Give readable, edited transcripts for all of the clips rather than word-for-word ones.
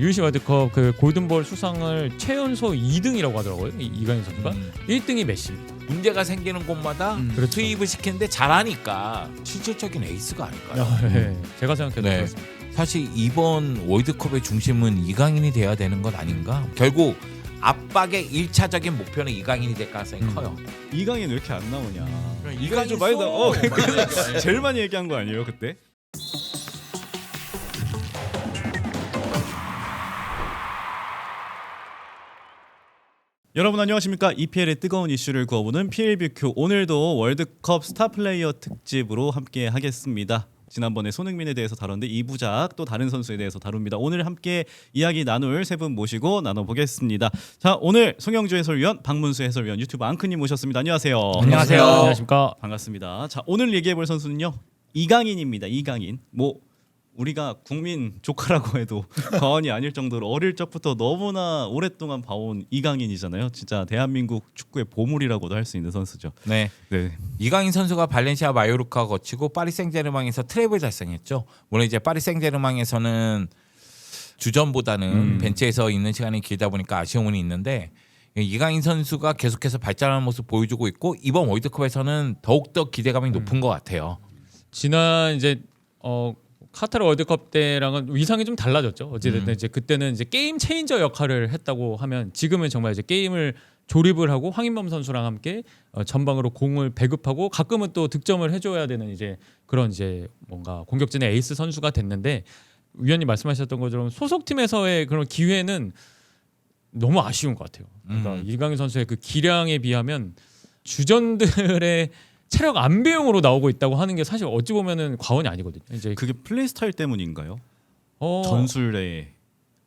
UEC 월드컵 그 골든볼 수상을 최연소 2등이라고 하더라고요. 이강인 선수가 1등이 메시입니다. 문제가 생기는 곳마다 그렇죠. 투입을 시키는데 잘하니까 실질적인 에이스가 아닐까요? 네. 제가 생각해도 네. 그렇습니다. 사실 이번 월드컵의 중심은 이강인이 돼야 되는 것 아닌가? 결국 압박의 1차적인 목표는 이강인이 될 가능성이 커요. 이강인 왜 이렇게 안 나오냐? 이강인 좀 많이 나. 그러니까. 제일 많이 얘기한 거 아니에요 그때? 여러분 안녕하십니까? EPL의 뜨거운 이슈를 구워보는 PLBQ, 오늘도 월드컵 스타 플레이어 특집으로 함께 하겠습니다. 지난번에 손흥민에 대해서 다뤘는데 2부작 또 다른 선수에 대해서 다룹니다. 오늘 함께 이야기 나눌 세 분 모시고 나눠보겠습니다. 자, 오늘 송영주 해설위원, 박문수 해설위원, 유튜브 앙크님 모셨습니다. 안녕하세요. 안녕하세요. 안녕하십니까? 반갑습니다. 자, 오늘 얘기해볼 선수는요, 이강인입니다. 이강인. 우리가 국민 조카라고 해도 과언이 아닐 정도로 어릴 적부터 너무나 오랫동안 봐온 이강인이잖아요. 진짜 대한민국 축구의 보물이라고도 할 수 있는 선수죠. 네. 네. 이강인 선수가 발렌시아 마요르카 거치고 파리 생제르맹에서 트래블 달성했죠. 물론 이제 파리 생제르맹에서는 주전보다는 벤치에서 있는 시간이 길다 보니까 아쉬움은 있는데, 이강인 선수가 계속해서 발전하는 모습 보여주고 있고 이번 월드컵에서는 더욱더 기대감이 높은 것 같아요. 지난 이제 카타르 월드컵 때랑은 위상이 좀 달라졌죠. 어찌됐든 이제 그때는 이제 게임 체인저 역할을 했다고 하면, 지금은 정말 이제 게임을 조립을 하고 황인범 선수랑 함께 전방으로 공을 배급하고 가끔은 또 득점을 해줘야 되는 이제 그런 이제 뭔가 공격진의 에이스 선수가 됐는데, 위원님 말씀하셨던 것처럼 소속팀에서의 그런 기회는 너무 아쉬운 것 같아요. 그러니까 이강인 선수의 그 기량에 비하면 주전들의 체력 안배용으로 나오고 있다고 하는 게 사실 어찌 보면은 과언이 아니거든요. 이제 그게 플레이 스타일 때문인가요? 전술의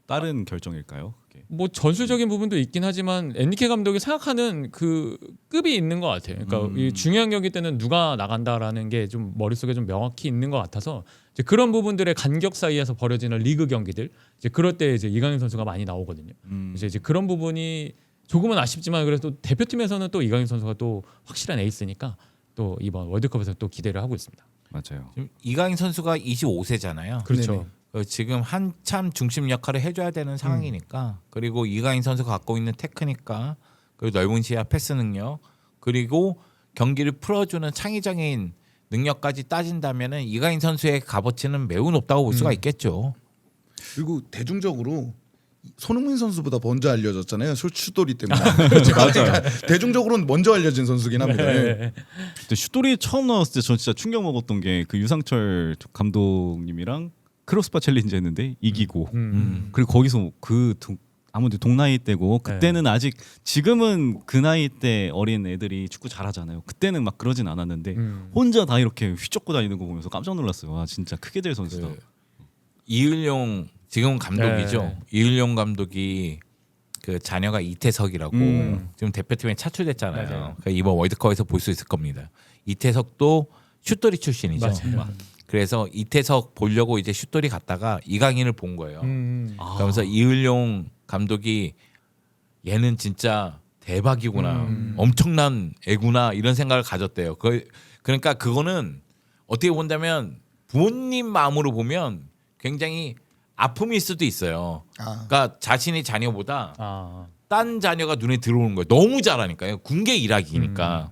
다른 결정일까요? 그게? 뭐 전술적인 부분도 있긴 하지만 엔리케 감독이 생각하는 그 급이 있는 것 같아요. 그러니까 이 중요한 경기 때는 누가 나간다라는 게 좀 머릿속에 좀 명확히 있는 것 같아서 이제 그런 부분들의 간격 사이에서 벌어지는 리그 경기들, 이제 그럴 때 이제 이강인 선수가 많이 나오거든요. 이제 그런 부분이 조금은 아쉽지만 그래도 대표팀에서는 또 이강인 선수가 또 확실한 에이스니까 또 이번 월드컵에서 또 기대를 하고 있습니다. 맞아요. 지금 이강인 선수가 25세잖아요. 그렇죠. 지금 한참 중심 역할을 해줘야 되는 상황이니까, 그리고 이강인 선수가 갖고 있는 테크닉과 그리고 넓은 시야 패스 능력, 그리고 경기를 풀어주는 창의적인 능력까지 따진다면은 이강인 선수의 값어치는 매우 높다고 볼 수가 있겠죠. 그리고 대중적으로 손흥민 선수보다 먼저 알려졌잖아요. 슛돌이 때문에. 맞아요. 대중적으로는 먼저 알려진 선수긴 합니다. 네. 그때 슈돌이 처음 나왔을 때 전 진짜 충격 먹었던 게 그 유상철 감독님이랑 크로스바 챌린지 했는데 이기고, 그리고 거기서 아무래도 동나이 때고, 그때는 아직, 지금은 그 나이 때 어린 애들이 축구 잘하잖아요. 그때는 막 그러진 않았는데 혼자 다 이렇게 휘젓고 다니는 거 보면서 깜짝 놀랐어요. 와, 진짜 크게 될 선수다. 이을용 지금 감독이죠. 네. 이을용 감독이 그 자녀가 이태석이라고 지금 대표팀에 차출됐잖아요. 그러니까 이번 월드컵에서 볼 수 있을 겁니다. 이태석도 슛돌이 출신이죠. 맞아요. 그래서 이태석 보려고 이제 슛돌이 갔다가 이강인을 본 거예요. 그러면서 이을용 감독이 얘는 진짜 대박이구나, 엄청난 애구나, 이런 생각을 가졌대요. 그러니까 그거는 어떻게 본다면 부모님 마음으로 보면 굉장히 아픔일 수도 있어요. 그러니까 자신의 자녀보다 딴 자녀가 눈에 들어오는 거예요. 너무 잘하니까요. 군계 일학이니까.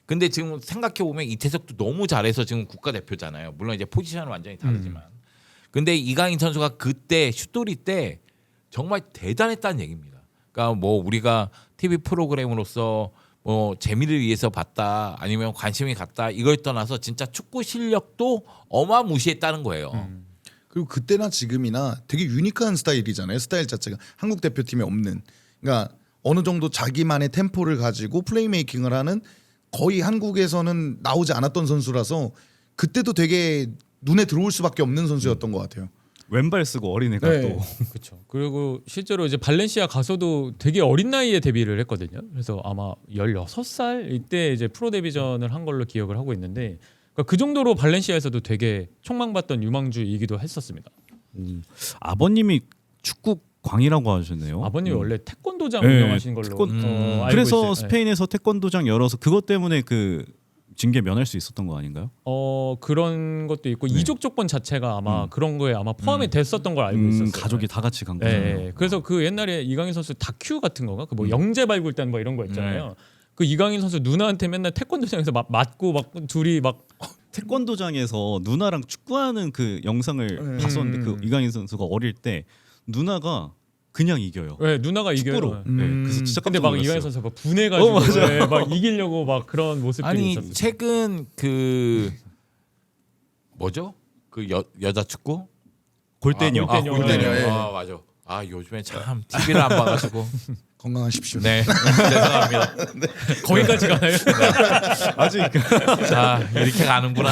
근데 지금 생각해 보면 이태석도 너무 잘해서 지금 국가대표잖아요. 물론 이제 포지션은 완전히 다르지만. 근데 이강인 선수가 그때 슛돌이 때 정말 대단했다는 얘기입니다. 그러니까 뭐 우리가 TV 프로그램으로서 뭐 재미를 위해서 봤다, 아니면 관심이 갔다, 이걸 떠나서 진짜 축구 실력도 어마무시했다는 거예요. 그리고 그때나 지금이나 되게 유니크한 스타일이잖아요. 스타일 자체가 한국 대표팀에 없는. 그러니까 어느 정도 자기만의 템포를 가지고 플레이메이킹을 하는, 거의 한국에서는 나오지 않았던 선수라서 그때도 되게 눈에 들어올 수밖에 없는 선수였던 것 같아요. 왼발 쓰고 어린애가 네. 또. 그렇죠. 그리고 실제로 이제 발렌시아 가서도 되게 어린 나이에 데뷔를 했거든요. 그래서 아마 16살 이때 이제 프로 데뷔전을 한 걸로 기억을 하고 있는데, 그러니까 그 정도로 발렌시아에서도 되게 촉망받던 유망주이기도 했었습니다. 아버님이 축구 광이라고 하셨네요. 아버님이 원래 태권도장 네, 운영하신 걸로 알고 그래서 있어요. 스페인에서 태권도장 열어서 그것 때문에 그 징계 면할 수 있었던 거 아닌가요? 그런 것도 있고 네. 이족 조건 자체가 아마 그런 거에 아마 포함이 됐었던 걸 알고 있었어요. 가족이 다 같이 간 네, 거예요. 네. 그래서 그 옛날에 이강인 선수 다큐 같은 거가 그 뭐 영재 발굴단 뭐 이런 거 있잖아요. 그 이강인 선수 누나한테 맨날 태권도장에서 맞고 막 둘이 막 태권도장에서 누나랑 축구하는 그 영상을 봤었는데 그 이강인 선수가 어릴 때 누나가 그냥 이겨요. 네, 누나가 이겨요. 축구로. 네, 그래서 진짜 근데 깜짝 막 놀랐어요. 이강인 선수가 분해가지고 맞아요. 네, 막 이기려고 막 그런 모습들이 아니 있었어요. 최근 그 뭐죠? 그 여자 축구 골대녀. 골대녀. 골대녀, 예. 아 맞아. 아 요즘에 참 TV를 안 봐가지고. 건강하십시오. 네 죄송합니다. 거기까지 가나요? 아직 자 이렇게 가는구나.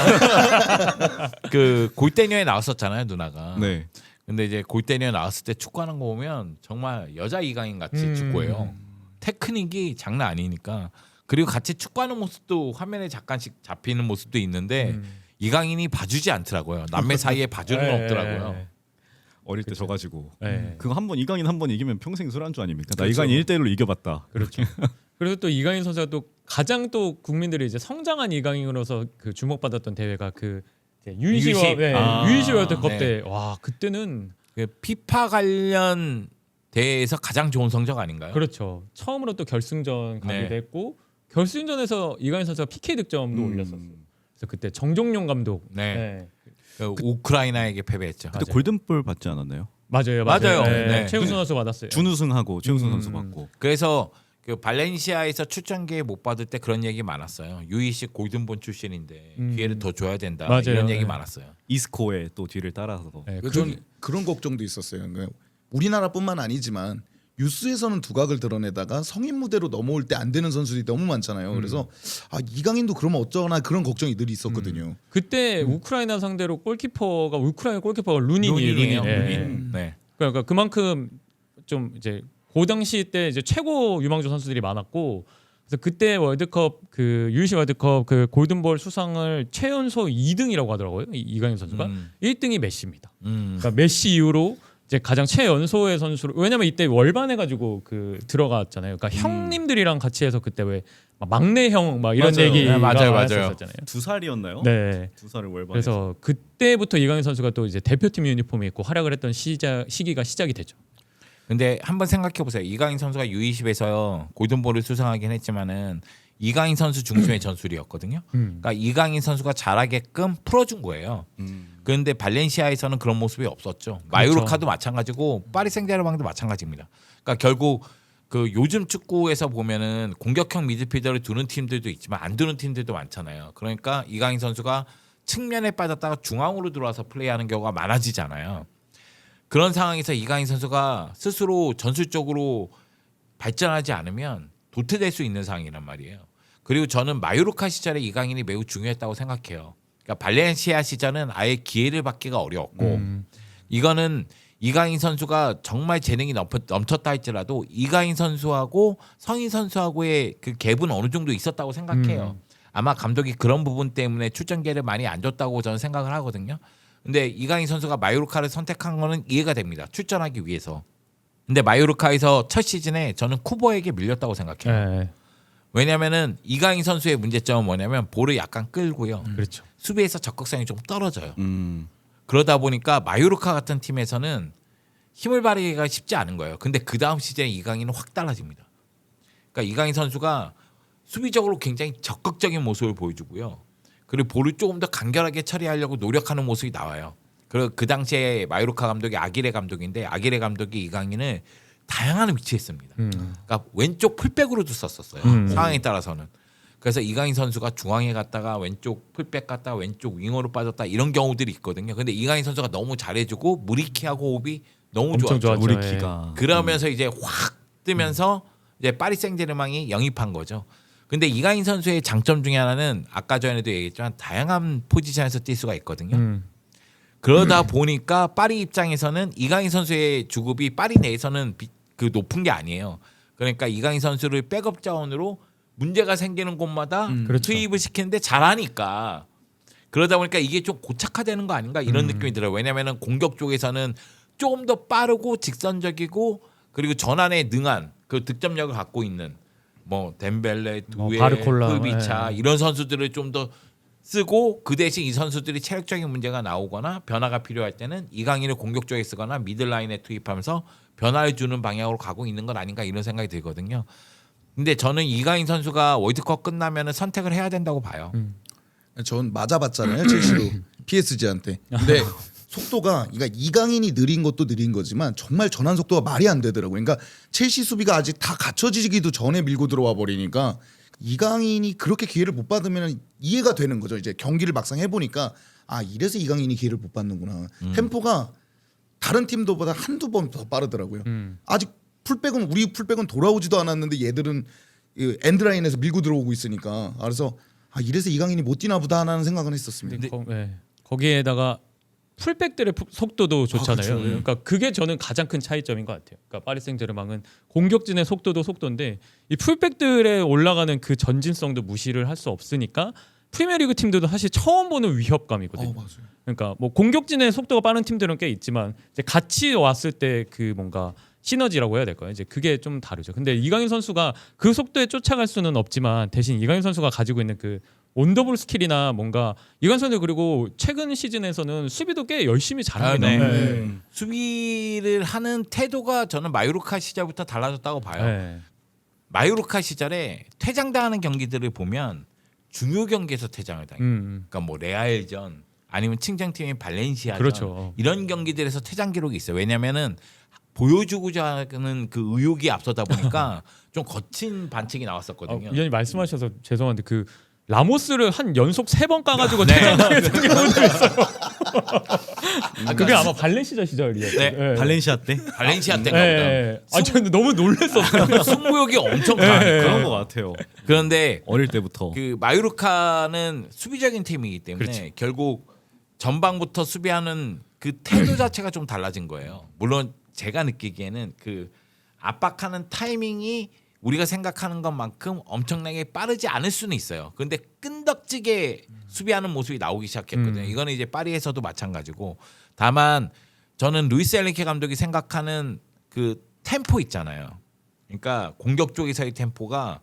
그 골대녀에 나왔었잖아요 누나가. 네. 근데 이제 골대녀 나왔을 때 축구하는 거 보면 정말 여자 이강인 같이 축구해요. 테크닉이 장난 아니니까. 그리고 같이 축구하는 모습도 화면에 잠깐씩 잡히는 모습도 있는데 이강인이 봐주지 않더라고요. 남매 사이에 봐주는 건 없더라고요. 어릴 때 져가지고 네. 그거 이강인 한 번 이기면 평생 술안주 아닙니까? 나 그렇죠. 이강인 1대1로 이겨봤다. 그렇죠. 그래서 또 이강인 선수가 또 가장 또 국민들이 이제 성장한 이강인으로서 그 주목받았던 대회가 그 이제 U20. U20 월드컵 네. 때 와 그때는 그 피파 관련 대회에서 가장 좋은 성적 아닌가요? 그렇죠. 처음으로 또 결승전 가기도 네. 했고 결승전에서 이강인 선수가 PK 득점도 올렸었어요. 그래서 그때 정종용 감독 네. 그 우크라이나에게 패배했죠. 그때 골든볼 받지 않았나요? 맞아요. 네. 네. 최우수 선수 받았어요. 준우승하고 최우승 선수 받고. 그래서 그 발렌시아에서 출전기회 못 받을 때 그런 얘기 많았어요. 유이식 골든본 출신인데 기회를 더 줘야 된다. 맞아요. 이런 얘기 네. 많았어요. 이스코의 또 뒤를 따라서. 네, 전 그런 걱정도 있었어요. 그러니까 우리나라뿐만 아니지만 뉴스에서는 두각을 드러내다가 성인 무대로 넘어올 때 안 되는 선수들이 너무 많잖아요. 그래서 이강인도 그러면 어쩌나 그런 걱정이 늘 있었거든요. 그때 우크라이나 상대로 골키퍼가 우크라이나 골키퍼가 루닌이에요. 루닌. 네. 그러니까 그만큼 좀 이제 그 당시 때 이제 최고 유망주 선수들이 많았고 그래서 그때 월드컵 그 U20 월드컵 그 골든볼 수상을 최연소 2등이라고 하더라고요. 이강인 선수가 1등이 메시입니다. 그러니까 메시 이후로 이제 가장 최연소의 선수로 왜냐면 이때 월반해 가지고 그 들어갔잖아요. 그러니까 형님들이랑 같이 해서 그때 왜 막내 형 막 이런 맞아요. 얘기가 네, 맞아요. 많았었잖아요. 2살이었나요? 네. 2살을 월반해서. 그래서 그때부터 이강인 선수가 또 이제 대표팀 유니폼을 입고 활약을 했던 시기가 시작이 되죠. 근데 한번 생각해 보세요. 이강인 선수가 U20에서 골든볼을 수상하긴 했지만은 이강인 선수 중심의 전술이었거든요. 그러니까 이강인 선수가 잘하게끔 풀어준 거예요. 그런데 발렌시아에서는 그런 모습이 없었죠. 마요르카도 마찬가지고 파리 생제르맹도 마찬가지입니다. 그러니까 결국 그 요즘 축구에서 보면은 공격형 미드필더를 두는 팀들도 있지만 안 두는 팀들도 많잖아요. 그러니까 이강인 선수가 측면에 빠졌다가 중앙으로 들어와서 플레이하는 경우가 많아지잖아요. 그런 상황에서 이강인 선수가 스스로 전술적으로 발전하지 않으면 도태될 수 있는 상황이란 말이에요. 그리고 저는 마요르카 시절에 이강인이 매우 중요했다고 생각해요. 그러니까 발렌시아 시절은 아예 기회를 받기가 어려웠고 이거는 이강인 선수가 정말 재능이 넘쳤다 할지라도 이강인 선수하고 성인 선수하고의 그 갭은 어느 정도 있었다고 생각해요. 아마 감독이 그런 부분 때문에 출전 기회를 많이 안 줬다고 저는 생각을 하거든요. 근데 이강인 선수가 마요르카를 선택한 거는 이해가 됩니다. 출전하기 위해서. 근데 마요르카에서 첫 시즌에 저는 쿠보에게 밀렸다고 생각해요. 네. 왜냐면은 이강인 선수의 문제점은 뭐냐면 볼을 약간 끌고요. 그렇죠. 수비에서 적극성이 좀 떨어져요. 음. 그러다 보니까 마요르카 같은 팀에서는 힘을 발휘하기가 쉽지 않은 거예요. 근데 그 다음 시즌에 이강인은 확 달라집니다. 그러니까 이강인 선수가 수비적으로 굉장히 적극적인 모습을 보여주고요. 그리고 볼을 조금 더 간결하게 처리하려고 노력하는 모습이 나와요. 그리고 그 당시에 마요르카 감독이 아기레 감독인데 아기레 감독이 이강인을 다양한 위치에 씁니다. 그러니까 왼쪽 풀백으로도 썼었어요. 상황에 따라서는. 그래서 이강인 선수가 중앙에 갔다가 왼쪽 풀백 갔다가 왼쪽 윙어로 빠졌다 이런 경우들이 있거든요. 근데 이강인 선수가 너무 잘해주고 무리키하고 호흡이 너무 엄청 좋았죠. 좋았죠. 우리 키가. 그러면서 이제 확 뜨면서 이제 파리 생제르맹이 영입한 거죠. 근데 이강인 선수의 장점 중에 하나는 아까 전에도 얘기했지만 다양한 포지션에서 뛸 수가 있거든요. 그러다 보니까 파리 입장에서는 이강인 선수의 주급이 파리 내에서는 그 높은 게 아니에요. 그러니까 이강인 선수를 백업 자원으로 문제가 생기는 곳마다 그렇죠. 투입을 시키는데 잘하니까 그러다 보니까 이게 좀 고착화되는 거 아닌가 이런 느낌이 들어요. 왜냐하면 공격 쪽에서는 조금 더 빠르고 직선적이고 그리고 전환에 능한 그 득점력을 갖고 있는 뭐 덴벨레, 뭐 두에, 바르콜라, 흡이차 예. 이런 선수들을 좀 더 쓰고 그 대신 이 선수들이 체력적인 문제가 나오거나 변화가 필요할 때는 이강인을 공격 쪽에 쓰거나 미들라인에 투입하면서 변화를 주는 방향으로 가고 있는 건 아닌가 이런 생각이 들거든요. 근데 저는 이강인 선수가 월드컵 끝나면은 선택을 해야 된다고 봐요. 전 맞아봤잖아요 첼시로 PSG한테. 근데 속도가 그러니까 이강인이 느린 것도 느린 거지만 정말 전환 속도가 말이 안 되더라고요. 그러니까 첼시 수비가 아직 다 갖춰지기도 전에 밀고 들어와 버리니까 이강인이 그렇게 기회를 못 받으면 이해가 되는 거죠. 이제 경기를 막상 해보니까 아 이래서 이강인이 기회를 못 받는구나. 템포가 다른 팀들보다 한두 번 더 빠르더라고요. 아직 우리 풀백은 돌아오지도 않았는데 얘들은 이 엔드라인에서 밀고 들어오고 있으니까 그래서 아 이래서 이강인이 못 뛰나 보다 하는 생각은 했었습니다. 거기에다가 풀백들의 속도도 좋잖아요. 그렇죠. 그러니까 그게 저는 가장 큰 차이점인 것 같아요. 그러니까 파리 생제르맹은 공격진의 속도도 속도인데 이 풀백들의 올라가는 그 전진성도 무시를 할 수 없으니까 프리미어리그 팀들도 사실 처음 보는 위협감이거든요. 맞아요. 그러니까 뭐 공격진의 속도가 빠른 팀들은 꽤 있지만 이제 같이 왔을 때 그 뭔가 시너지라고 해야 될까요? 이제 그게 좀 다르죠. 근데 이강인 선수가 그 속도에 쫓아갈 수는 없지만 대신 이강인 선수가 가지고 있는 그 온더볼 스킬이나 뭔가 이강인 선수 그리고 최근 시즌에서는 수비도 꽤 열심히 잘합니다. 네. 네. 수비를 하는 태도가 저는 마요르카 시절부터 달라졌다고 봐요. 네. 마요르카 시절에 퇴장당하는 경기들을 보면 중요 경기에서 퇴장을 당해요. 그러니까 뭐 레알전 아니면 친정팀인 발렌시아전 그렇죠. 이런 경기들에서 퇴장 기록이 있어요. 왜냐면은 보여주고자 하는 그 의욕이 앞서다 보니까 좀 거친 반칙이 나왔었거든요. 위원님 말씀하셔서 죄송한데 그 라모스를 한 연속 3번 까가지고 네. 퇴장당했던 경우도 있어요. 그게 아마 발렌시아 시절이었어요. 네. 발렌시아 때 발렌시아 때인가 네. 아 저는 너무 놀랐었어요. 보다. 승부욕이 엄청 강해요. 그런 것 같아요. 그런데 어릴 때부터. 그 마요르카는 수비적인 팀이기 때문에 결국 전방부터 수비하는 그 태도 자체가 좀 달라진 거예요. 물론 제가 느끼기에는 그 압박하는 타이밍이 우리가 생각하는 것만큼 엄청나게 빠르지 않을 수는 있어요. 그런데 끈덕지게 수비하는 모습이 나오기 시작했거든요. 이거는 이제 파리에서도 마찬가지고 다만 저는 루이스 엔리케 감독이 생각하는 그 템포 있잖아요. 그러니까 공격 쪽에서의 템포가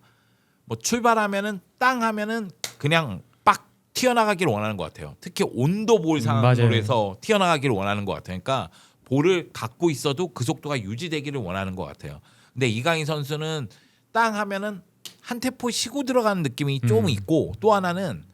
뭐 출발하면은 땅 하면은 그냥 빡 튀어나가기를 원하는 것 같아요. 특히 온도볼 상황으로 맞아요. 해서 튀어나가기를 원하는 것 같아요. 그러니까 볼을 갖고 있어도 그 속도가 유지되기를 원하는 것 같아요. 근데 이강인 선수는 땅 하면은 한 템포 쉬고 들어가는 느낌이 좀 있고 또 하나는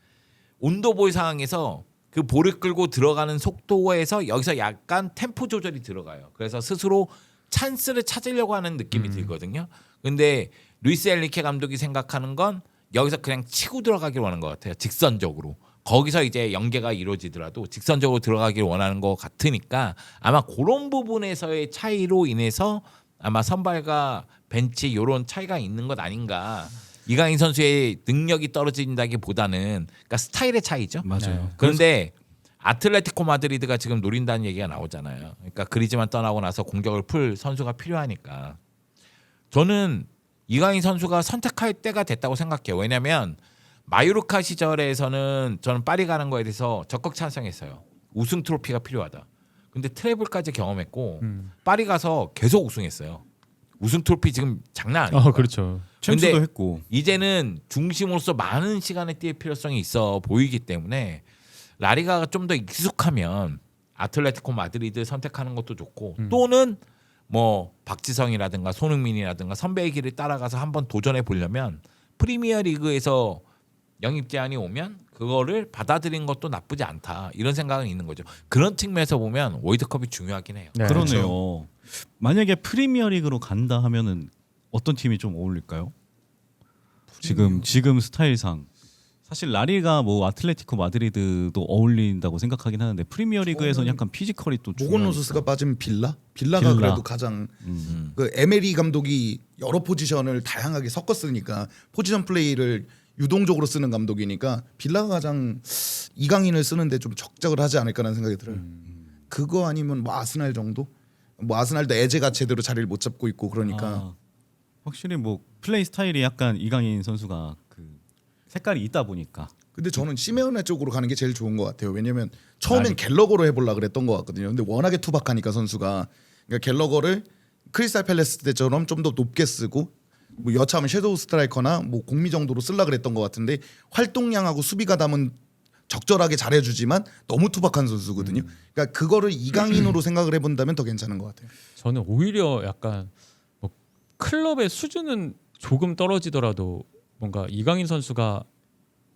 온도볼 상황에서 그 볼을 끌고 들어가는 속도에서 여기서 약간 템포 조절이 들어가요. 그래서 스스로 찬스를 찾으려고 하는 느낌이 들거든요. 근데 루이스 엔리케 감독이 생각하는 건 여기서 그냥 치고 들어가길 원하는 것 같아요. 직선적으로. 거기서 이제 연계가 이루어지더라도 직선적으로 들어가길 원하는 것 같으니까 아마 그런 부분에서의 차이로 인해서 아마 선발과 벤치 이런 차이가 있는 것 아닌가. 이강인 선수의 능력이 떨어진다기보다는 그러니까 스타일의 차이죠. 맞아요. 그런데 아틀레티코 마드리드가 지금 노린다는 얘기가 나오잖아요. 그러니까 그리즈만 떠나고 나서 공격을 풀 선수가 필요하니까 저는 이강인 선수가 선택할 때가 됐다고 생각해요. 왜냐하면 마요르카 시절에서는 저는 파리 가는 거에 대해서 적극 찬성했어요. 우승 트로피가 필요하다. 근데 트래블까지 경험했고 파리 가서 계속 우승했어요. 우승 트로피 지금 장난 아니에요. 그렇죠. 챔스도 근데 했고. 이제는 중심으로서 많은 시간을 뛸 필요성이 있어 보이기 때문에 라리가가 좀 더 익숙하면 아틀레티코 마드리드 선택하는 것도 좋고 또는 뭐 박지성이라든가 손흥민이라든가 선배의 길을 따라가서 한번 도전해 보려면 프리미어 리그에서 영입 제안이 오면 그거를 받아들인 것도 나쁘지 않다 이런 생각은 있는 거죠. 그런 측면에서 보면 월드컵이 중요하긴 해요. 네. 그러네요. 만약에 프리미어리그로 간다 하면은 어떤 팀이 좀 어울릴까요? 지금 스타일상 사실 라리가 뭐 아틀레티코 마드리드도 어울린다고 생각하긴 하는데 프리미어리그에서는 약간 피지컬이 또 모건 로서스가 빠진 빌라가 그래도 가장 그 에메리 감독이 여러 포지션을 다양하게 섞었으니까 포지션 플레이를 유동적으로 쓰는 감독이니까 빌라가 가장 이강인을 쓰는데 좀 적적을 하지 않을까라는 생각이 들어요. 그거 아니면 뭐 아스날 정도? 뭐 아스날도 에제가 제대로 자리를 못 잡고 있고 그러니까 확실히 뭐 플레이 스타일이 약간 이강인 선수가 그 색깔이 있다 보니까. 근데 저는 시메오네 쪽으로 가는 게 제일 좋은 것 같아요. 왜냐면 처음엔 갤러거로 해보려 그랬던 것 같거든요. 근데 워낙에 투박하니까 선수가 그러니까 갤러거를 크리스탈 팰레스 때처럼 좀 더 높게 쓰고 뭐 여차하면 섀도우 스트라이커나 뭐 공미 정도로 쓸라 그랬던 것 같은데 활동량하고 수비 가담은 적절하게 잘해주지만 너무 투박한 선수거든요. 그러니까 그거를 이강인으로 생각을 해본다면 더 괜찮은 것 같아요. 저는 오히려 약간 뭐 클럽의 수준은 조금 떨어지더라도 뭔가 이강인 선수가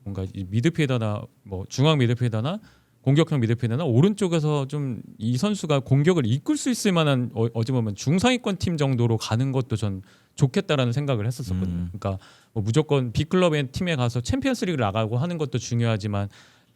뭔가 이 미드필더나 뭐 중앙 미드필더나 공격형 미드필더나 오른쪽에서 좀 이 선수가 공격을 이끌 수 있을 만한 어찌 보면 중상위권 팀 정도로 가는 것도 전 좋겠다라는 생각을 했었거든요. 그러니까 뭐 무조건 B클럽의 팀에 가서 챔피언스리그 나가고 하는 것도 중요하지만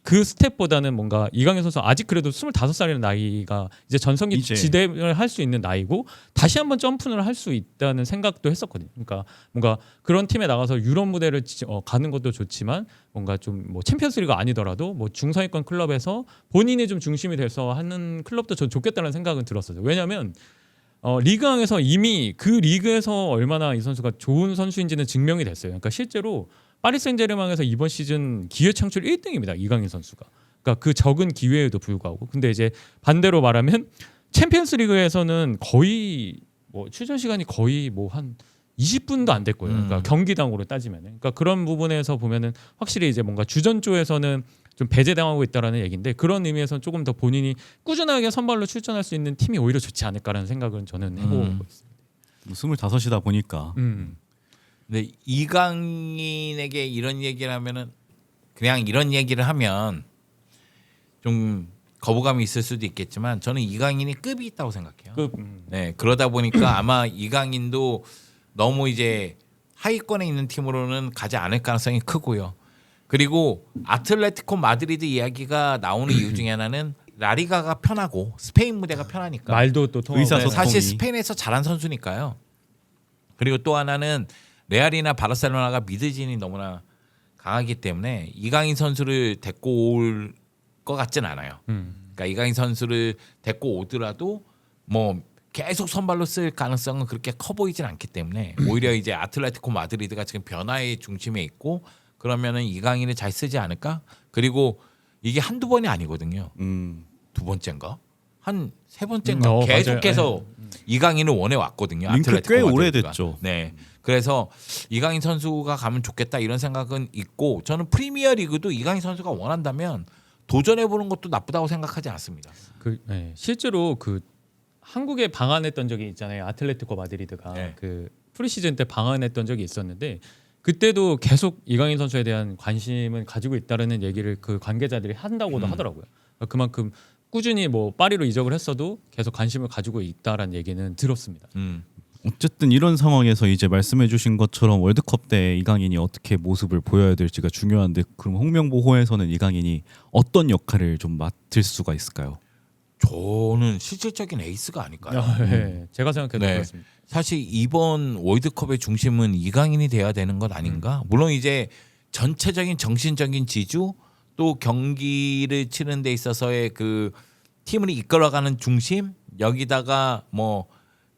그 스텝보다는 뭔가 이강인 선수 아직 그래도 25살이라는 나이가 이제 전성기 이제. 지대를 할 수 있는 나이고 다시 한번 점프를 할 수 있다는 생각도 했었거든요. 그러니까 뭔가 그런 팀에 나가서 유럽 무대를 가는 것도 좋지만 뭔가 좀 뭐 챔피언스리그 아니더라도 뭐 중상위권 클럽에서 본인이 좀 중심이 돼서 하는 클럽도 전 좋겠다는 생각은 들었어요. 왜냐하면 리그왕에서 이미 그 리그에서 얼마나 이 선수가 좋은 선수인지는 증명이 됐어요. 그러니까 실제로 파리 생제르맹에서 이번 시즌 기회 창출 1등입니다. 이강인 선수가. 그러니까 그 적은 기회에도 불구하고. 근데 이제 반대로 말하면 챔피언스리그에서는 거의 뭐 출전 시간이 거의 뭐 한 20분도 안 됐고요. 그러니까 경기당으로 따지면. 그러니까 그런 부분에서 보면은 확실히 이제 뭔가 주전조에서는 좀 배제당하고 있다라는 얘기인데 그런 의미에서는 조금 더 본인이 꾸준하게 선발로 출전할 수 있는 팀이 오히려 좋지 않을까라는 생각은 저는 해보고 있습니다. 25이다 보니까 근데 이강인에게 이런 얘기를 하면은 그냥 이런 얘기를 하면 좀 거부감이 있을 수도 있겠지만 저는 이강인이 급이 있다고 생각해요. 네, 그러다 보니까 아마 이강인도 너무 이제 하위권에 있는 팀으로는 가지 않을 가능성이 크고요. 그리고 아틀레티코 마드리드 이야기가 나오는 이유 중에 하나는 라리가가 편하고 스페인 무대가 편하니까 말도 또 통하고 의사소통이. 사실 스페인에서 잘한 선수니까요. 그리고 또 하나는 레알이나 바르셀로나가 미드진이 너무나 강하기 때문에 이강인 선수를 데리고 올 것 같진 않아요. 그러니까 이강인 선수를 데리고 오더라도 뭐 계속 선발로 쓸 가능성은 그렇게 커 보이진 않기 때문에 오히려 이제 아틀레티코 마드리드가 지금 변화의 중심에 있고 그러면은 이강인을 잘 쓰지 않을까? 그리고 이게 한두 번이 아니거든요. 두 번째인가? 한 세 번째인가? 계속해서 이강인을 원해 왔거든요. 링크 아틀레티코 꽤 마드리드가. 오래됐죠. 네. 그래서 이강인 선수가 가면 좋겠다 이런 생각은 있고 저는 프리미어 리그도 이강인 선수가 원한다면 도전해 보는 것도 나쁘다고 생각하지 않습니다. 실제로 그 한국에 방한했던 적이 있잖아요. 아틀레티코 마드리드가 네. 그 프리시즌 때 방한했던 적이 있었는데 그때도 계속 이강인 선수에 대한 관심은 가지고 있다라는 얘기를 그 관계자들이 한다고도 하더라고요. 그만큼 꾸준히 뭐 파리로 이적을 했어도 계속 관심을 가지고 있다라는 얘기는 들었습니다. 어쨌든 이런 상황에서 이제 말씀해주신 것처럼 월드컵 때 이강인이 어떻게 모습을 보여야 될지가 중요한데 그럼 홍명보호에서는 이강인이 어떤 역할을 좀 맡을 수가 있을까요? 저는 실질적인 에이스가 아닐까요? 제가 생각해도 네. 그렇습니다. 사실 이번 월드컵의 중심은 이강인이 돼야 되는 것 아닌가? 물론 이제 전체적인 정신적인 지주 또 경기를 치는 데 있어서의 그 팀을 이끌어가는 중심 여기다가 뭐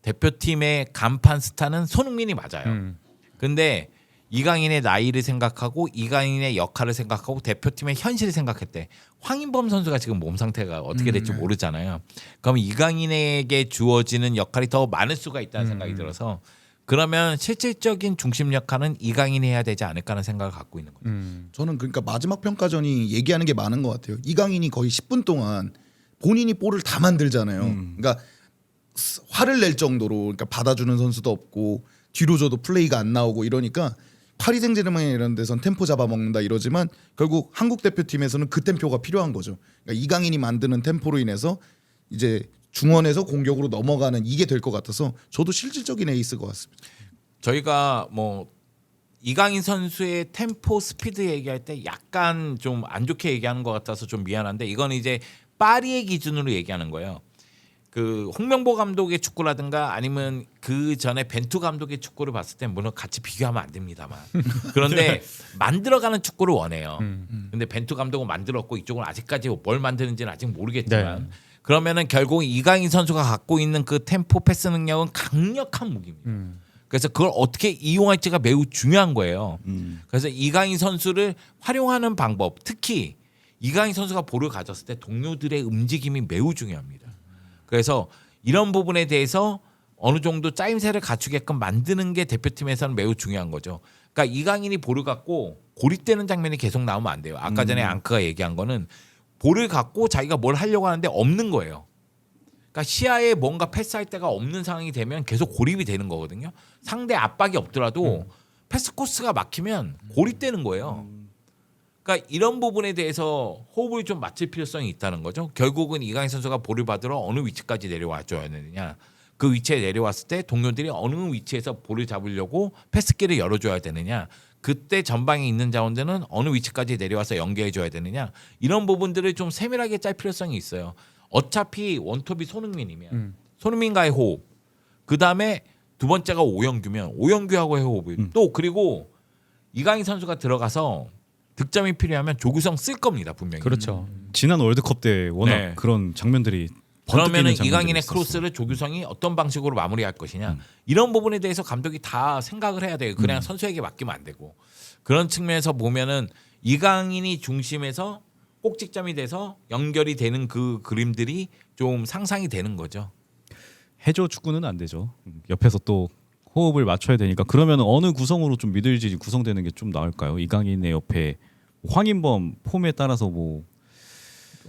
대표팀의 간판 스타는 손흥민이 맞아요. 근데 이강인의 나이를 생각하고 이강인의 역할을 생각하고 대표팀의 현실을 생각할 때 황인범 선수가 지금 몸 상태가 어떻게 될지 모르잖아요. 그럼 이강인에게 주어지는 역할이 더 많을 수가 있다는 생각이 들어서 그러면 실질적인 중심 역할은 이강인이 해야 되지 않을까 하는 생각을 갖고 있는 거죠. 저는 그러니까 마지막 평가전이 얘기하는 게 많은 것 같아요. 이강인이 거의 10분 동안 본인이 볼을 다 만들잖아요. 그러니까 화를 낼 정도로 그러니까 받아주는 선수도 없고 뒤로 줘도 플레이가 안 나오고 이러니까 파리 생제르맹 이런 데선 템포 잡아먹는다 이러지만 결국 한국 대표팀에서는 그 템포가 필요한 거죠. 그러니까 이강인이 만드는 템포로 인해서 이제 중원에서 공격으로 넘어가는 이게 될 것 같아서 저도 실질적인 에이스일 것 같습니다. 저희가 뭐 이강인 선수의 템포 스피드 얘기할 때 약간 좀 안 좋게 얘기하는 것 같아서 좀 미안한데 이건 이제 파리의 기준으로 얘기하는 거예요. 그 홍명보 감독의 축구라든가 아니면 그 전에 벤투 감독의 축구를 봤을 때 물론 같이 비교하면 안 됩니다만 그런데 만들어가는 축구를 원해요. 근데 벤투 감독은 만들었고 이쪽은 아직까지 뭘 만드는지는 아직 모르겠지만 그러면은 결국 이강인 선수가 갖고 있는 그 템포 패스 능력은 강력한 무기입니다. 그래서 그걸 어떻게 이용할지가 매우 중요한 거예요. 그래서 이강인 선수를 활용하는 방법 특히 이강인 선수가 볼을 가졌을 때 동료들의 움직임이 매우 중요합니다. 그래서 이런 부분에 대해서 어느 정도 짜임새를 갖추게끔 만드는 게 대표팀에서는 매우 중요한 거죠. 그러니까 이강인이 볼을 갖고 고립되는 장면이 계속 나오면 안 돼요. 아까 전에 앙크가 얘기한 거는 볼을 갖고 자기가 뭘 하려고 하는데 없는 거예요. 그러니까 시야에 뭔가 패스할 데가 없는 상황이 되면 계속 고립이 되는 거거든요. 상대 압박이 없더라도 패스 코스가 막히면 고립되는 거예요. 그러니까 이런 부분에 대해서 호흡을 좀 맞출 필요성이 있다는 거죠. 결국은 이강인 선수가 볼을 받으러 어느 위치까지 내려와줘야 되느냐. 그 위치에 내려왔을 때 동료들이 어느 위치에서 볼을 잡으려고 패스길을 열어줘야 되느냐. 그때 전방에 있는 자원들은 어느 위치까지 내려와서 연계해줘야 되느냐. 이런 부분들을 좀 세밀하게 짤 필요성이 있어요. 어차피 원톱이 손흥민이면 손흥민과의 호흡. 그다음에 두 번째가 오영규면 오영규하고의 호흡. 또 그리고 이강인 선수가 들어가서 득점이 필요하면 조규성 쓸 겁니다. 분명히. 그렇죠. 지난 월드컵 때 워낙 네. 그런 장면들이 그러면은 번뜩이는 이강인의 장면들이 크로스를 조규성이 어떤 방식으로 마무리할 것이냐 이런 부분에 대해서 감독이 다 생각을 해야 돼요. 그냥 선수에게 맡기면 안 되고 그런 측면에서 보면은 이강인이 중심에서 꼭지점이 돼서 연결이 되는 그 그림들이 좀 상상이 되는 거죠. 해조 축구는 안 되죠. 옆에서 또 호흡을 맞춰야 되니까 그러면 어느 구성으로 좀 미들질이 구성되는 게 좀 나을까요? 이강인의 옆에 황인범 폼에 따라서 뭐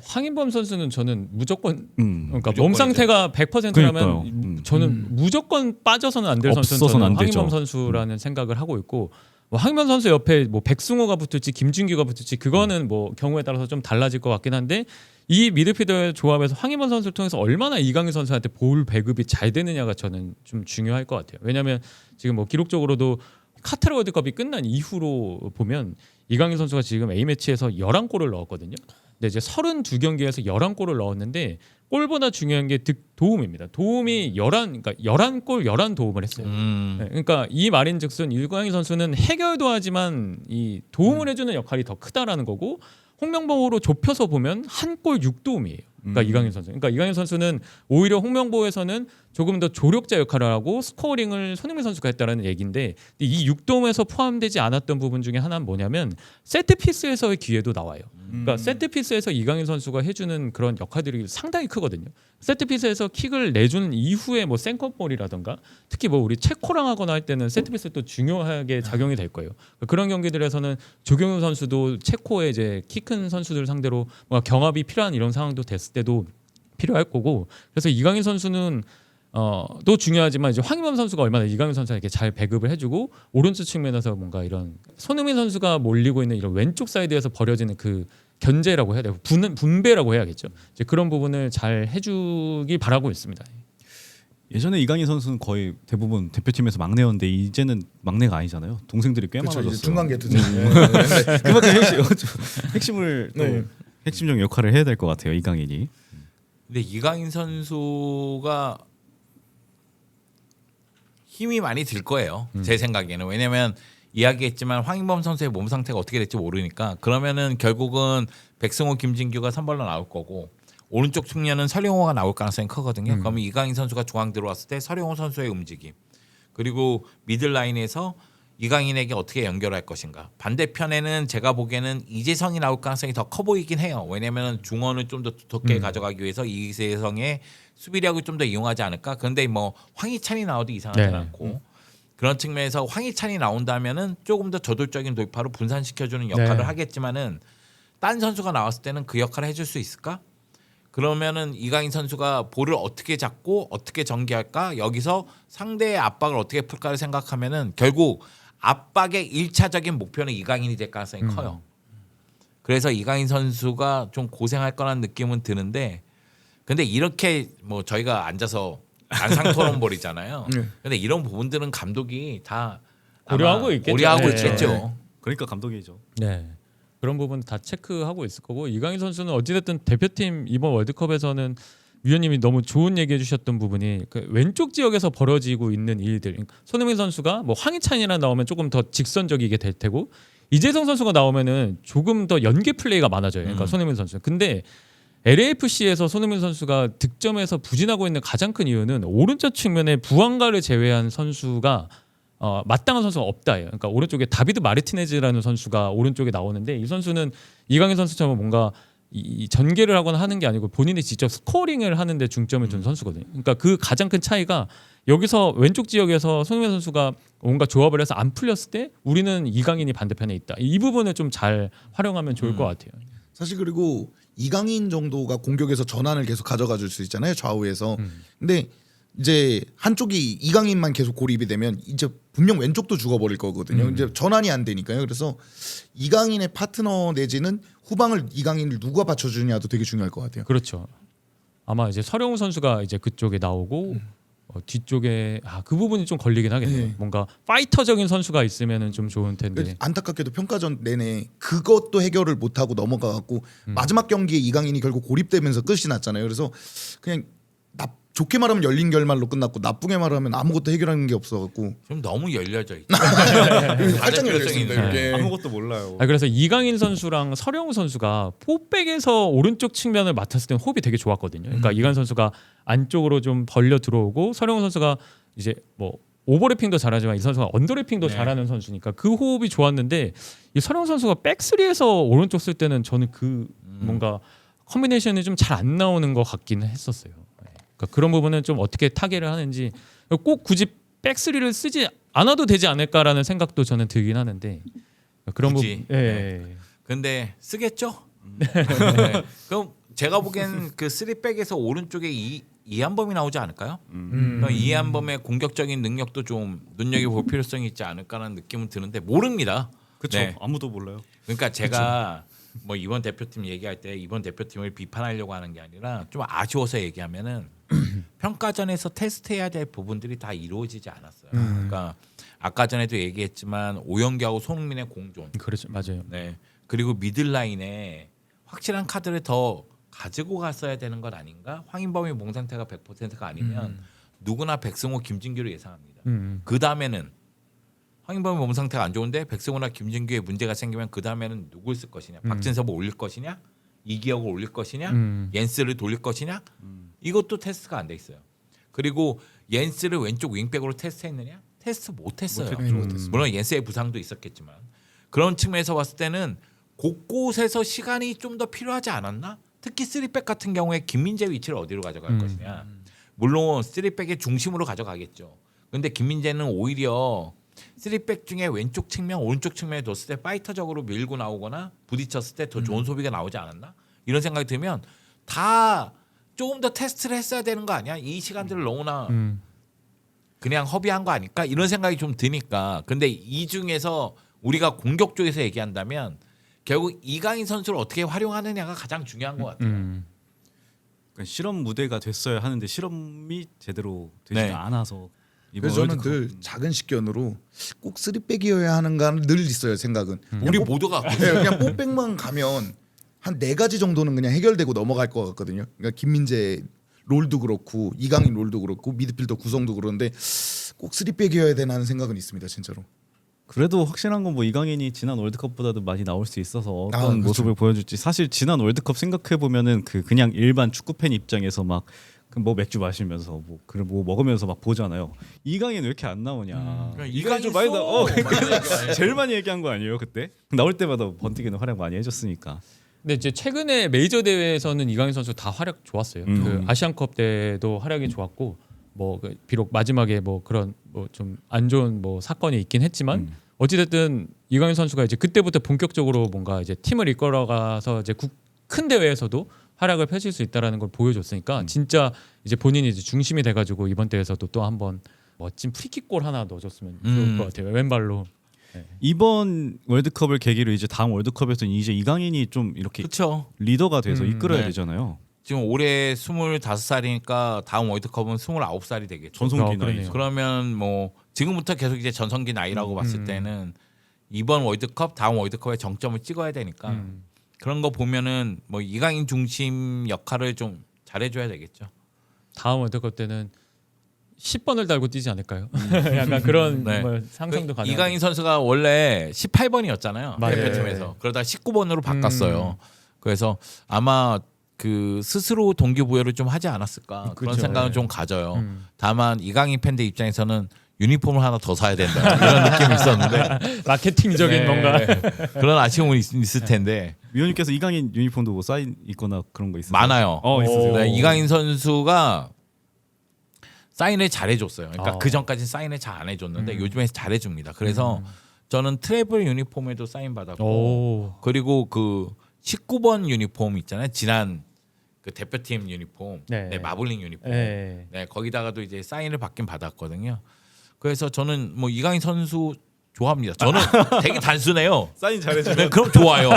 황인범 선수는 저는 무조건 그러니까 무조건이죠. 몸 상태가 100%라면 그러니까요. 저는 무조건 빠져서는 안 될 선수는 없어서는 저는 안 되죠. 황인범 선수라는 생각을 하고 있고 뭐 황인범 선수 옆에 뭐 백승호가 붙을지 김준규가 붙을지 그거는 뭐 경우에 따라서 좀 달라질 것 같긴 한데 이 미드필더의 조합에서 황인범 선수를 통해서 얼마나 이강인 선수한테 볼 배급이 잘 되느냐가 저는 좀 중요할 것 같아요. 왜냐하면 지금 뭐 기록적으로도 카타르 월드컵이 끝난 이후로 보면 이강인 선수가 지금 A매치에서 11골을 넣었거든요. 근데 이제 32경기에서 11골을 넣었는데 골보다 중요한 게 도움입니다. 도움이 11골 11도움을 했어요. 네, 그러니까 이 말인즉슨 이강인 선수는 해결도 하지만 이 도움을 해주는 역할이 더 크다라는 거고 홍명보로 좁혀서 보면 한 골 6도움이에요. 그러니까 이강인 선수. 그러니까 이강인 선수는 오히려 홍명보에서는 조금 더 조력자 역할을 하고 스코어링을 손흥민 선수가 했다라는 얘기인데 이 6도움에서 포함되지 않았던 부분 중에 하나는 뭐냐면 세트 피스에서의 기회도 나와요. 그러니까 세트 피스에서 이강인 선수가 해주는 그런 역할들이 상당히 크거든요. 세트 피스에서 킥을 내준 이후에 뭐 생컷볼이라던가 특히 뭐 우리 체코랑 하거나 할 때는 세트 피스 또 중요하게 작용이 될 거예요. 그런 경기들에서는 조경훈 선수도 체코의 이제 키 큰 선수들 상대로 뭔가 경합이 필요한 이런 상황도 됐을 때도 필요할 거고 그래서 이강인 선수는 또 중요하지만 이제 황인범 선수가 얼마나 이강인 선수에게 잘 배급을 해주고 오른쪽 측면에서 뭔가 이런 손흥민 선수가 몰리고 있는 이런 왼쪽 사이드에서 벌어지는 그 견제라고 해야 돼요. 분배라고 해야겠죠. 이제 그런 부분을 잘 해주길 바라고 있습니다. 예전에 이강인 선수는 거의 대부분 대표팀에서 막내였는데 이제는 막내가 아니잖아요. 동생들이 꽤 그렇죠. 많아졌어요. 이제 중간 게트죠. 그만큼 핵심을 또 네. 핵심적 역할을 해야 될 것 같아요. 이강인이. 근데 이강인 선수가 힘이 많이 들 거예요. 제 생각에는. 왜냐면 이야기했지만 황인범 선수의 몸 상태가 어떻게 될지 모르니까 그러면은 결국은 백승호, 김진규가 선발로 나올 거고 오른쪽 측면은 설영호가 나올 가능성이 크거든요. 그러면 이강인 선수가 중앙 들어왔을 때 설영호 선수의 움직임 그리고 미들 라인에서 이강인에게 어떻게 연결할 것인가. 반대편에는 제가 보기에는 이재성이 나올 가능성이 더 커 보이긴 해요. 왜냐하면 중원을 좀 더 두텁게 가져가기 위해서 이재성의 수비력을 좀 더 이용하지 않을까. 그런데 뭐 황희찬이 나와도 이상하지 않고 그런 측면에서 황희찬이 나온다면은 조금 더 저돌적인 돌파로 분산시켜주는 역할을 하겠지만은 딴 선수가 나왔을 때는 그 역할을 해줄 수 있을까? 그러면은 이강인 선수가 볼을 어떻게 잡고 어떻게 전개할까? 여기서 상대의 압박을 어떻게 풀까를 생각하면은 결국 압박의 1차적인 목표는 이강인이 될 가능성이 커요. 그래서 이강인 선수가 좀 고생할 거라는 느낌은 드는데 근데 이렇게 뭐 저희가 앉아서 안상 토론 벌이잖아요. 근데 이런 부분들은 감독이 다 고려하고 있겠죠. 고려하고 네. 있겠죠. 그러니까 감독이죠. 네. 그런 부분 다 체크하고 있을 거고 이강인 선수는 어찌됐든 대표팀 이번 월드컵에서는 위원님이 너무 좋은 얘기해 주셨던 부분이 그 왼쪽 지역에서 벌어지고 있는 일들. 그러니까 손흥민 선수가 뭐 황희찬이나 나오면 조금 더 직선적이게 될 테고 이재성 선수가 나오면은 조금 더 연계 플레이가 많아져요. 그러니까 손흥민 선수. 근데 LAFC에서 손흥민 선수가 득점에서 부진하고 있는 가장 큰 이유는 오른쪽 측면에 부안가를 제외한 선수가 마땅한 선수가 없다예요. 그러니까 오른쪽에 다비드 마르티네즈라는 선수가 오른쪽에 나오는데 이 선수는 이강인 선수처럼 뭔가 이 전개를 하거나 하는 게 아니고 본인이 직접 스코어링을 하는데 중점을 둔 선수거든요. 그러니까 그 가장 큰 차이가 여기서 왼쪽 지역에서 손흥민 선수가 뭔가 조합을 해서 안 풀렸을 때 우리는 이강인이 반대편에 있다. 이 부분을 좀 잘 활용하면 좋을 것 같아요. 사실 그리고 이강인 정도가 공격에서 전환을 계속 가져가 줄 수 있잖아요. 좌우에서. 근데 이제 한쪽이 이강인만 계속 고립이 되면 이제 분명 왼쪽도 죽어버릴 거거든요. 이제 전환이 안 되니까요. 그래서 이강인의 파트너 내지는 후방을 이강인을 누가 받쳐주냐도 되게 중요할 것 같아요. 그렇죠. 아마 이제 서령우 선수가 이제 그쪽에 나오고 뒤쪽에 그 부분이 좀 걸리긴 하겠네요. 네. 뭔가 파이터적인 선수가 있으면은 좀 좋은 텐데. 안타깝게도 평가전 내내 그것도 해결을 못하고 넘어가갖고 마지막 경기에 이강인이 결국 고립되면서 끝이 났잖아요. 그래서 그냥 좋게 말하면 열린 결말로 끝났고 나쁘게 말하면 아무것도 해결하는 게 없어갖고 좀 너무 열려져 있죠. 활짝 열렸습니다. 이렇게. 아무것도 몰라요. 그래서 이강인 선수랑 서령우 선수가 포백에서 오른쪽 측면을 맡았을 때는 호흡이 되게 좋았거든요. 그러니까 이강인 선수가 안쪽으로 좀 벌려 들어오고 서령우 선수가 이제 뭐 오버래핑도 잘하지만 이 선수가 언더래핑도 네. 잘하는 선수니까 그 호흡이 좋았는데 이 서령우 선수가 백스리에서 오른쪽 쓸 때는 저는 그 뭔가 컨비네이션이 좀 잘 안 나오는 것 같기는 했었어요. 그러니까 그런 부분은 좀 어떻게 타개를 하는지 꼭 굳이 백스리를 쓰지 않아도 되지 않을까라는 생각도 저는 들긴 하는데 그런 굳이. 부분. 예. 근데 쓰겠죠? 네. 그럼 제가 보기엔 그 3백에서 오른쪽에 이한범이 나오지 않을까요? 그럼 이한범의 공격적인 능력도 좀 눈여겨볼 필요성이 있지 않을까라는 느낌은 드는데 모릅니다. 그렇죠. 네. 아무도 몰라요. 그러니까 제가 뭐 이번 대표팀 얘기할 때 이번 대표팀을 비판하려고 하는 게 아니라 좀 아쉬워서 얘기하면은 평가전에서 테스트해야 될 부분들이 다 이루어지지 않았어요. 그러니까 아까 전에도 얘기했지만 오영규하고 손흥민의 공존, 그렇죠, 맞아요. 네. 그리고 미들라인에 확실한 카드를 더 가지고 갔어야 되는 것 아닌가? 황인범이 몸 상태가 100%가 아니면 누구나 백승호, 김진규를 예상합니다. 그 다음에는 황인범이 몸 상태가 안 좋은데 백승호나 김진규에 문제가 생기면 그 다음에는 누굴 쓸 것이냐? 박진섭을 올릴 것이냐? 이기혁을 올릴 것이냐? 옌스를 돌릴 것이냐? 이것도 테스트가 안 돼 있어요. 그리고 옌스를 왼쪽 윙백으로 테스트했느냐? 테스트 못했어요. 물론 옌스의 부상도 있었겠지만 그런 측면에서 봤을 때는 곳곳에서 시간이 좀 더 필요하지 않았나? 특히 3백 같은 경우에 김민재 위치를 어디로 가져갈 것이냐? 물론 3백의 중심으로 가져가겠죠. 근데 김민재는 오히려 3백 중에 왼쪽 측면, 오른쪽 측면에 뒀을 때 파이터적으로 밀고 나오거나 부딪혔을 때 더 좋은 소비가 나오지 않았나? 이런 생각이 들면 다 조금 더 테스트를 했어야 되는 거 아니야? 이 시간들을 너무나 그냥 허비한 거 아닐까? 이런 생각이 좀 드니까. 근데 이 중에서 우리가 공격 쪽에서 얘기한다면 결국 이강인 선수를 어떻게 활용하느냐가 가장 중요한 것 같아요. 그러니까 실험 무대가 됐어야 하는데 실험이 제대로 되지 네. 않아서 이번 그래서 저는 월드컵- 늘 작은 식견으로 꼭 3백이어야 하는가는 늘 있어요. 생각은. 우리 모두가 네, 그냥 4백만 가면 한 4가지 정도는 그냥 해결되고 넘어갈 것 같거든요. 그러니까 김민재 롤도 그렇고 이강인 롤도 그렇고 미드필더 구성도 그런데 꼭 3백이어야 되나는 생각은 있습니다. 진짜로. 그래도 확실한 건 뭐 이강인이 지난 월드컵보다도 많이 나올 수 있어서 어떤 그렇죠. 모습을 보여줄지 사실 지난 월드컵 생각해 보면은 그 그냥 일반 축구 팬 입장에서 막 뭐 맥주 마시면서 뭐 먹으면서 막 보잖아요. 이강인 왜 이렇게 안 나오냐. 이강인 좀 많이 제일 많이 얘기한 거 아니에요 그때? 나올 때마다 번뜩이는 활약 많이 해줬으니까. 근데 이제 최근에 메이저 대회에서는 이강인 선수 다 활약 좋았어요. 그 아시안컵 때도 활약이 좋았고 뭐 비록 마지막에 뭐 그런 뭐 좀 안 좋은 뭐 사건이 있긴 했지만 어찌됐든 이강인 선수가 이제 그때부터 본격적으로 뭔가 이제 팀을 이끌어가서 이제 큰 대회에서도 활약을 펼칠 수 있다라는 걸 보여줬으니까 진짜 이제 본인이 이제 중심이 돼가지고 이번 대회에서도 또 한번 멋진 프리킥골 하나 넣어줬으면 좋을 것 같아요. 왼발로. 이번 월드컵을 계기로 이제 다음 월드컵에서는 이제 이강인이 좀 이렇게 그렇죠. 리더가 돼서 이끌어야 네. 되잖아요. 지금 올해 25살이니까 다음 월드컵은 29살이 되겠죠. 전성기 그러네요. 나이죠. 그러면 뭐 지금부터 계속 이제 전성기 나이라고 봤을 때는 이번 월드컵, 다음 월드컵에 정점을 찍어야 되니까 그런 거 보면은 뭐 이강인 중심 역할을 좀 잘해줘야 되겠죠. 다음 월드컵 때는 10번을 달고 뛰지 않을까요? 약간 그런 네. 뭐 상상도 가능. 이강인 선수가 원래 18번이었잖아요. 맞아요. 대표팀에서. 그러다 19번으로 바꿨어요. 그래서 아마 그 스스로 동기부여를 좀 하지 않았을까 그런 그쵸. 생각은 좀 가져요. 다만 이강인 팬들 입장에서는 유니폼을 하나 더 사야 된다 이런 느낌이 있었는데 마케팅적인 네. 뭔가. 그런 아쉬움은 있을 텐데 위원님께서 이강인 유니폼도 뭐 사인 있거나 그런 거 있으세요? 많아요. 있으세요. 네, 이강인 선수가 사인을 잘해줬어요. 그러니까 아. 그 전까지 사인을 잘 안 해줬는데 요즘에 잘해줍니다. 그래서 저는 트래블 유니폼에도 사인 받았고 오. 그리고 그 19번 유니폼 있잖아요. 지난 그 대표팀 유니폼, 네. 네, 마블링 유니폼, 네. 네, 거기다가도 이제 사인을 받긴 받았거든요. 그래서 저는 뭐 이강인 선수 좋아합니다. 저는 되게 단순해요. 사인 잘해주면 네, 그럼 좋아요.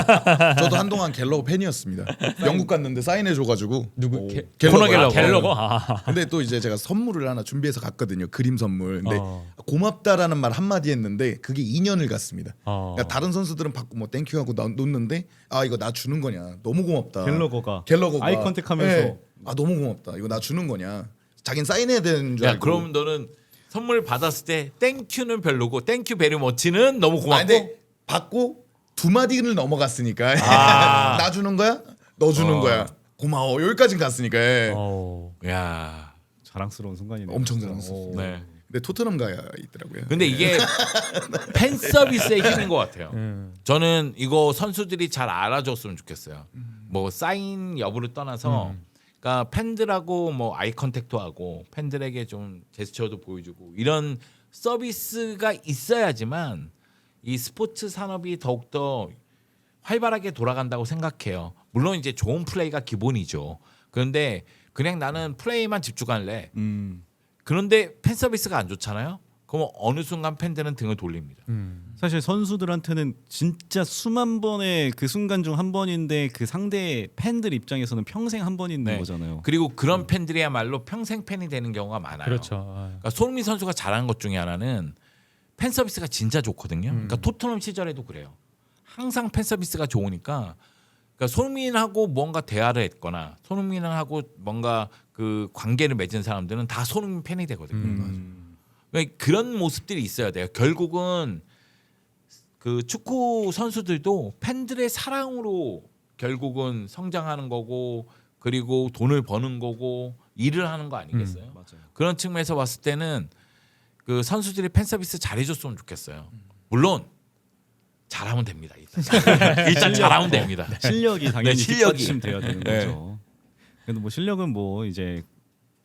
저도 한동안 갤러거 팬이었습니다. 영국 갔는데 사인해줘가지고 누구? 코너 갤러거. 갤러거. 아. 근데 또 이제 제가 선물을 하나 준비해서 갔거든요. 그림 선물. 근데 어. 고맙다라는 말 한마디 했는데 그게 2년을 갔습니다. 어. 그러니까 다른 선수들은 받고 뭐 땡큐 하고 놓는데 아 이거 나 주는 거냐. 너무 고맙다. 갤러거가 갤러거가 아이 컨택하면서 네. 아 너무 고맙다. 이거 나 주는 거냐. 자긴 사인해야 되는 줄 야, 알고. 그럼 너는 선물 받았을 때 땡큐는 별로고 땡큐 베리 머치는 너무 고맙고. 아, 근데 받고 두 마디를 넘어갔으니까 아. 나 주는 거야? 너 주는 어. 거야. 고마워. 여기까지 갔으니까 어. 야, 자랑스러운 순간이네요. 엄청 자랑스럽습니다. 네. 근데 토트넘 가야 있더라고요. 근데 이게 팬 서비스의 힘인 것 같아요. 음. 저는 이거 선수들이 잘 알아줬으면 좋겠어요. 뭐 사인 여부를 떠나서, 그러니까 팬들하고 뭐 아이 컨택도 하고 팬들에게 좀 제스처도 보여주고 이런 서비스가 있어야지만 이 스포츠 산업이 더욱더 활발하게 돌아간다고 생각해요. 물론 이제 좋은 플레이가 기본이죠. 그런데 그냥 나는 플레이만 집중할래. 그런데 팬 서비스가 안 좋잖아요. 그럼 어느 순간 팬들은 등을 돌립니다. 사실 선수들한테는 진짜 수만 번의 그 순간 중 한 번인데 그 상대 팬들 입장에서는 평생 한 번 있는 네. 거잖아요. 그리고 그런 팬들이야말로 평생 팬이 되는 경우가 많아요. 그렇죠. 아. 그러니까 손흥민 선수가 잘하는 것 중에 하나는 팬 서비스가 진짜 좋거든요. 그러니까 토트넘 시절에도 그래요. 항상 팬 서비스가 좋으니까 그러니까 손흥민하고 뭔가 대화를 했거나 손흥민하고 뭔가 그 관계를 맺은 사람들은 다 손흥민 팬이 되거든요. 그러니까 그런 모습들이 있어야 돼요. 결국은 그 축구 선수들도 팬들의 사랑으로 결국은 성장하는 거고 그리고 돈을 버는 거고 일을 하는 거 아니겠어요? 맞아요. 그런 측면에서 봤을 때는 그 선수들이 팬 서비스 잘해줬으면 좋겠어요. 물론 잘하면 됩니다. 일단 잘하면 됩니다. 실력이 당연히 네, 실력이. 뒷받침 돼야 되는 네. 거죠. 근데 뭐 실력은 뭐 이제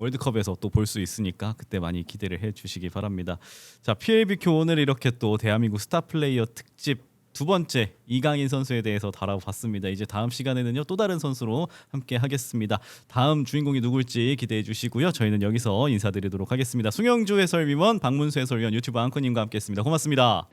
월드컵에서 또 볼 수 있으니까 그때 많이 기대를 해주시기 바랍니다. 자, PLBQ 오늘 이렇게 또 대한민국 스타 플레이어 특집 두 번째 이강인 선수에 대해서 다뤄봤습니다. 이제 다음 시간에는요 또 다른 선수로 함께 하겠습니다. 다음 주인공이 누굴지 기대해 주시고요. 저희는 여기서 인사드리도록 하겠습니다. 송영주 해설위원, 박문수 해설위원, 유튜브 앙커님과 함께했습니다. 고맙습니다.